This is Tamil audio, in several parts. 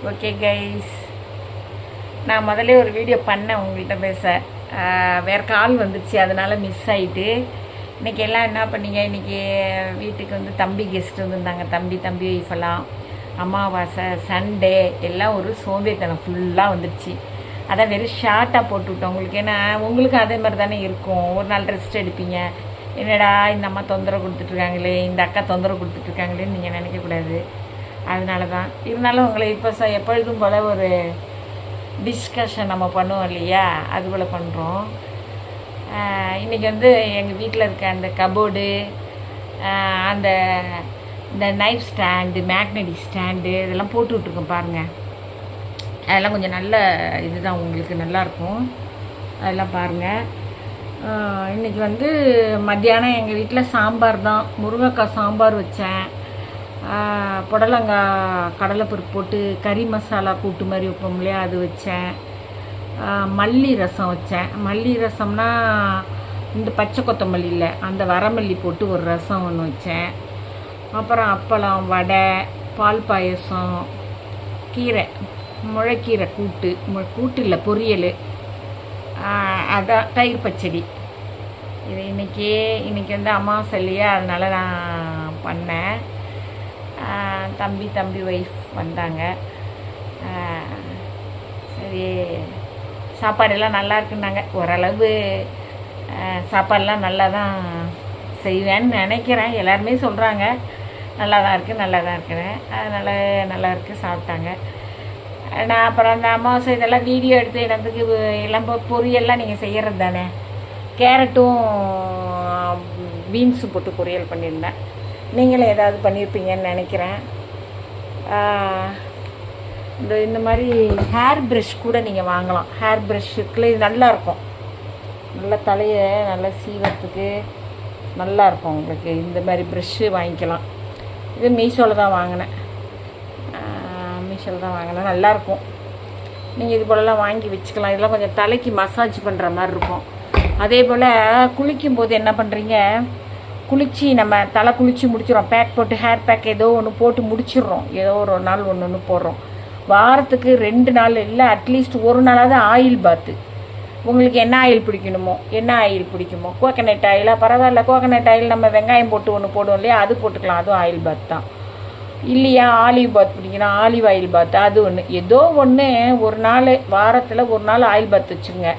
ஓகே கைஸ், நான் முதல்ல ஒரு வீடியோ பண்ணேன் உங்கள்கிட்ட பேச. வேறு கால் வந்துடுச்சு, அதனால் மிஸ் ஆகிட்டு. இன்றைக்கி எல்லாம் என்ன பண்ணீங்க? இன்றைக்கி வீட்டுக்கு வந்து தம்பி கெஸ்ட் வந்துருந்தாங்க. தம்பி ஒய்ஃபெல்லாம். அமாவாசை, சண்டே எல்லாம் ஒரு சோம்பேறித்தனம் ஃபுல்லாக வந்துடுச்சு. அதான் வெறும் ஷார்ட்டாக போட்டுவிட்டோம் உங்களுக்கு. ஏன்னா உங்களுக்கும் அதே மாதிரி தானே இருக்கும். ஒரு நாள் ரெஸ்ட் எடுப்பீங்க. என்னடா இந்த அம்மா தொந்தரவு கொடுத்துட்ருக்காங்களே, இந்த அக்கா தொந்தரவு கொடுத்துட்ருக்காங்களேன்னு நீங்கள் நினைக்கக்கூடாது. அதனால தான். இருந்தாலும் உங்களை இப்போ எப்பொழுதும் போல் ஒரு டிஸ்கஷன் நம்ம பண்ணுவோம் இல்லையா, அது போல் பண்ணுறோம். இன்றைக்கி வந்து எங்கள் வீட்டில் இருக்க அந்த கபோர்டு, அந்த இந்த நைஃப் ஸ்டாண்டு, மேக்னெட்டிக் ஸ்டாண்டு இதெல்லாம் போட்டு விட்ருக்கோம் பாருங்கள். அதெல்லாம் கொஞ்சம் நல்ல இதுதான், உங்களுக்கு நல்லாயிருக்கும். அதெல்லாம் பாருங்கள். இன்றைக்கி வந்து மத்தியானம் எங்கள் வீட்டில் சாம்பார் தான். முருங்கைக்காய் சாம்பார் வச்சேன். புடலங்காய் கடலைப்பருப்பு போட்டு கறி மசாலா கூட்டு மாதிரி வைப்போம் இல்லையா, அது வச்சேன். மல்லி ரசம் வச்சேன். மல்லி ரசம்னா இந்த பச்சை கொத்தமல்லி இல்லை, அந்த வரமல்லி போட்டு ஒரு ரசம் ஒன்று வச்சேன். அப்புறம் அப்பளம், வடை, பால் பாயசம், கீரை, முளைக்கீரை கூட்டு இல்லை பொரியல், அதான் தயிர் பச்சடி. இது இன்றைக்கி வந்து அமாவாசை இல்லையா, அதனால் நான் பண்ணேன். தம்பி ஒய்ஃப் வந்தாங்க. சரி, சாப்பாடெல்லாம் நல்லா இருக்குன்னாங்க. ஓரளவு சாப்பாடெல்லாம் நல்லா தான் செய்வேன்னு நினைக்கிறேன். எல்லாருமே சொல்கிறாங்க நல்லா தான் இருக்கிறேன். அதனால் நல்லா இருக்குது, சாப்பிட்டாங்க. நான் அப்புறம் அந்த அமாவாசை இதெல்லாம் வீடியோ எடுத்து இடத்துக்கு எல்லாம் பொரியல்லாம் நீங்கள் செய்கிறது தானே. கேரட்டும் பீன்ஸும் போட்டு பொரியல் பண்ணியிருந்தேன். நீங்களும் ஏதாவது பண்ணியிருப்பீங்கன்னு நினைக்கிறேன். இந்த மாதிரி ஹேர் ப்ரஷ் கூட நீங்கள் வாங்கலாம். ஹேர் ப்ரஷ்ஷுக்குள்ளே இது நல்லாயிருக்கும். நல்ல தலையை நல்லா சீவத்துக்கு நல்லாயிருக்கும் உங்களுக்கு. இந்த மாதிரி ப்ரஷ்ஷு வாங்கிக்கலாம். இது மீஷோவில் தான் வாங்கினேன். நல்லாயிருக்கும். நீங்கள் இது போலலாம் வாங்கி வச்சுக்கலாம். இதெல்லாம் கொஞ்சம் தலைக்கு மசாஜ் பண்ணுற மாதிரி இருக்கும். அதே போல் குளிக்கும்போது என்ன பண்ணுறீங்க, நம்ம தலை குளித்து முடிச்சிடறோம். பேக் போட்டு ஹேர் பேக் ஏதோ ஒன்று போட்டு முடிச்சிடுறோம். ஏதோ ஒரு நாள் ஒன்று போடுறோம். வாரத்துக்கு 2 நாள் இல்லை, அட்லீஸ்ட் ஒரு நாளாவது ஆயில் பாத்து. உங்களுக்கு என்ன ஆயில் பிடிக்குமோ, கோகனட் ஆயிலாக பரவாயில்ல. கோகனட் ஆயில் நம்ம வெங்காயம் போட்டு ஒன்று போடுவோம் இல்லையா, அது போட்டுக்கலாம். அதுவும் ஆயில் பாத் தான். இல்லையா, ஆலிவ் பாத் பிடிக்கணும், ஆலிவ் ஆயில் பாத், அது ஒன்று. ஏதோ ஒன்று ஒரு நாள், வாரத்தில் ஒரு நாள் ஆயில் பாத் வச்சுங்க.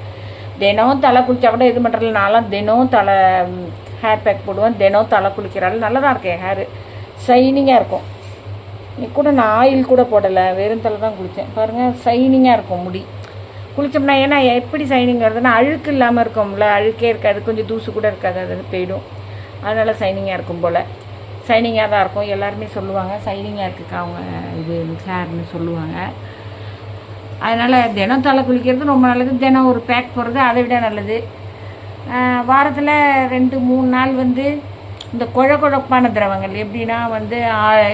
தினம் தலை குளித்தா கூட இது பண்ணுறதுல, நான்லாம் தினம் தலை ஹேர் பேக் போடுவேன். தினம் தலை குளிக்கிறாள். நல்லா தான் இருக்கேன். ஹேரு ஷைனிங்காக இருக்கும். இன்னைக்கு கூட நான் ஆயில் கூட போடலை, வெறும் தலை தான் குளித்தேன். பாருங்கள், ஷைனிங்காக இருக்கும் முடி குளித்தோம்னா. ஏன்னா எப்படி ஷைனிங் வருதுன்னா, அழுக்கு இல்லாமல் இருக்கும்ல, அழுக்கே இருக்காது, கொஞ்சம் தூசு கூட இருக்காது, அது போயிடும். அதனால் ஷைனிங்காக இருக்கும் போல். ஷைனிங்காக தான் இருக்கும். எல்லாருமே சொல்லுவாங்க ஷைனிங்காக இருக்குக்கா அவங்க இது ஹேர்னு சொல்லுவாங்க. அதனால் தினம் தலை குளிக்கிறது ரொம்ப நல்லது. தினம் ஒரு பேக் போடுறது அதை விட நல்லது. வாரத்தில் 2-3 நாள் வந்து இந்த குழப்பான திரவங்கள், எப்படின்னா வந்து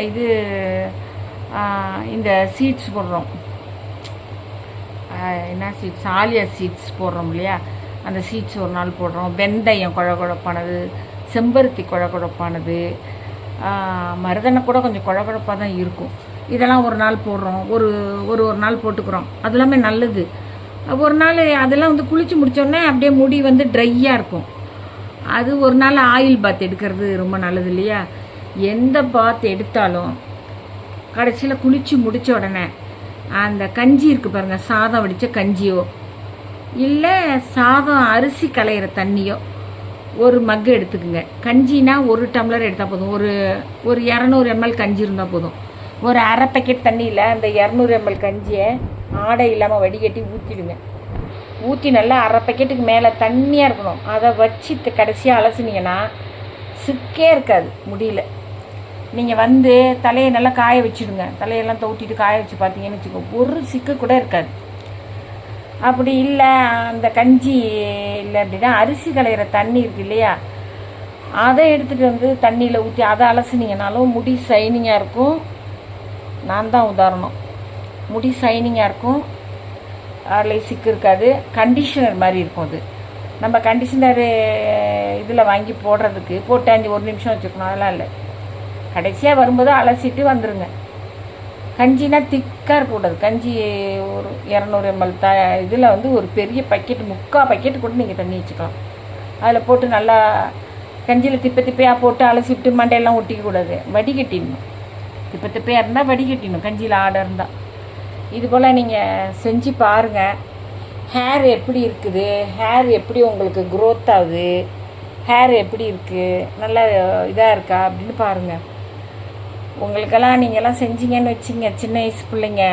இது இந்த சீட்ஸ் போடுறோம். என்ன சீட்ஸ், ஆலியா சீட்ஸ் போடுறோம் இல்லையா, அந்த சீட்ஸ் ஒரு நாள் போடுறோம். வெந்தயம் குழப்பானது, செம்பருத்தி குழப்பானது, மருதனை கூட கொஞ்சம் குழப்பாக தான் இருக்கும். இதெல்லாம் ஒரு நாள் போடுறோம். ஒரு நாள் போட்டுக்கிறோம். அது எல்லாமே நல்லது. ஒரு நாள் அதெல்லாம் வந்து குளித்து முடித்தோடனே அப்படியே முடி வந்து ட்ரையாக இருக்கும். அது ஒரு நாள் ஆயில் பாத் எடுக்கிறது ரொம்ப நல்லது இல்லையா. எந்த பாத் எடுத்தாலும் கடைசியில் குளித்து முடித்த உடனே அந்த கஞ்சி இருக்குது பாருங்கள், சாதம் வடித்த கஞ்சியோ இல்லை சாதம் அரிசி களையிற தண்ணியோ ஒரு மக்கு எடுத்துக்குங்க. கஞ்சினா 1 டம்ளர் எடுத்தால் போதும். ஒரு 200 ml கஞ்சி இருந்தால் போதும். ஒரு அரை பேக்கெட் தண்ணியில் அந்த 200 ml கஞ்சியை ஆடை இல்லாமல் வடிகட்டி ஊற்றிடுங்க. ஊற்றி நல்லா அரை பேக்கெட்டுக்கு மேலே தண்ணியாக இருக்கணும். அதை வச்சு கடைசியாக அலசினீங்கன்னா சிக்கே இருக்காது முடியல. நீங்கள் வந்து தலையை நல்லா காய வச்சுடுங்க. தலையெல்லாம் தூட்டிட்டு காய வச்சு பார்த்தீங்கன்னு வச்சுக்கோ, ஒரு சிக்கு கூட இருக்காது. அப்படி இல்லை, அந்த கஞ்சி இல்லை அப்படின்னா அரிசி களையிற தண்ணி இருக்குது இல்லையா, அதை எடுத்துகிட்டு வந்து தண்ணியில் ஊற்றி அதை அலசினீங்கனாலும் முடி ஷைனிங்காக இருக்கும். நான் தான் உதாரணம். முடி ஷைனிங்காக இருக்கும், அதில் சிக்கு இருக்காது. கண்டிஷனர் மாதிரி இருக்கும். அது நம்ம கண்டிஷனர் இதில் வாங்கி போடுறதுக்கு போட்டு 1 நிமிஷம் வச்சுக்கணும். அதெல்லாம் இல்லை. கடைசியாக வரும்போது அலசிட்டு வந்துடுங்க. கஞ்சினா திக்காக இருக்கக்கூடாது. கஞ்சி ஒரு 200 ml இதில் வந்து ஒரு பெரிய பக்கெட்டு 3/4 பக்கெட்டு கூட நீங்கள் தண்ணி வச்சுக்கலாம். அதில் போட்டு நல்லா கஞ்சியில் திப்பையாக போட்டு அலசிவிட்டு மண்டையெல்லாம் ஒட்டிக்கக்கூடாது, வடிகட்டிடணும். திப்பையாக இருந்தால் வடிகட்டிடணும், கஞ்சியில் ஆடை இருந்தால். இது போல் நீங்கள் செஞ்சு பாருங்கள். ஹேர் எப்படி இருக்குது, ஹேர் எப்படி உங்களுக்கு க்ரோத் ஆகுது, ஹேர் எப்படி இருக்குது, நல்லா இதாக இருக்கா அப்படின்னு பாருங்கள். உங்களுக்கெல்லாம் நீங்கள்லாம் செஞ்சீங்கன்னு வச்சிங்க, சின்ன வயசு பிள்ளைங்க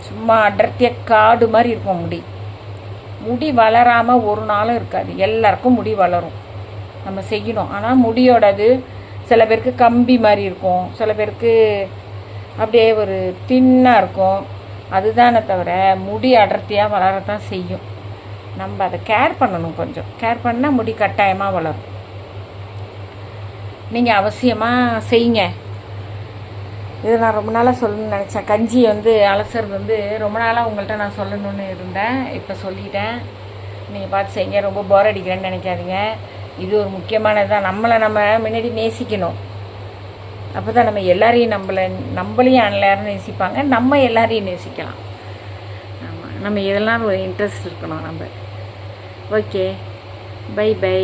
சும்மா அடர்த்தியாக காடு மாதிரி இருக்கும் முடி வளராமல் ஒரு நாளும் இருக்காது. எல்லாருக்கும் முடி வளரும், நம்ம செய்யணும். ஆனால் முடியோடது சில பேருக்கு கம்பி மாதிரி இருக்கும், சில பேருக்கு அப்படியே ஒரு தின்னாக இருக்கும். அதுதானே தவிர முடி அடர்த்தியாக வளரத்தான் செய்யும். நம்ம அதை கேர் பண்ணணும். கொஞ்சம் கேர் பண்ணால் முடி கட்டாயமாக வளரும். நீங்கள் அவசியமாக செய்யுங்க. இது நான் ரொம்ப நாளாக சொல்லணும்னு நினச்சேன். கஞ்சி வந்து அலசறது வந்து ரொம்ப நாளாக உங்கள்கிட்ட நான் சொல்லணும்னு இருந்தேன். இப்போ சொல்லிட்டேன். நீங்கள் பார்த்து செய்யுங்க. ரொம்ப போர் அடிக்கிறேன்னு நினைக்காதீங்க. இது ஒரு முக்கியமானது தான். நம்ம முன்னாடி நேசிக்கணும். அப்போ தான் நம்ம எல்லாரையும் நம்மளையும் எல்லாரும் நேசிப்பாங்க, நம்ம எல்லாரையும் நேசிக்கலாம். ஆமாம், நம்ம இதெல்லாம் ஒரு இன்ட்ரெஸ்ட் இருக்கணும் நம்ம. Okay, bye by.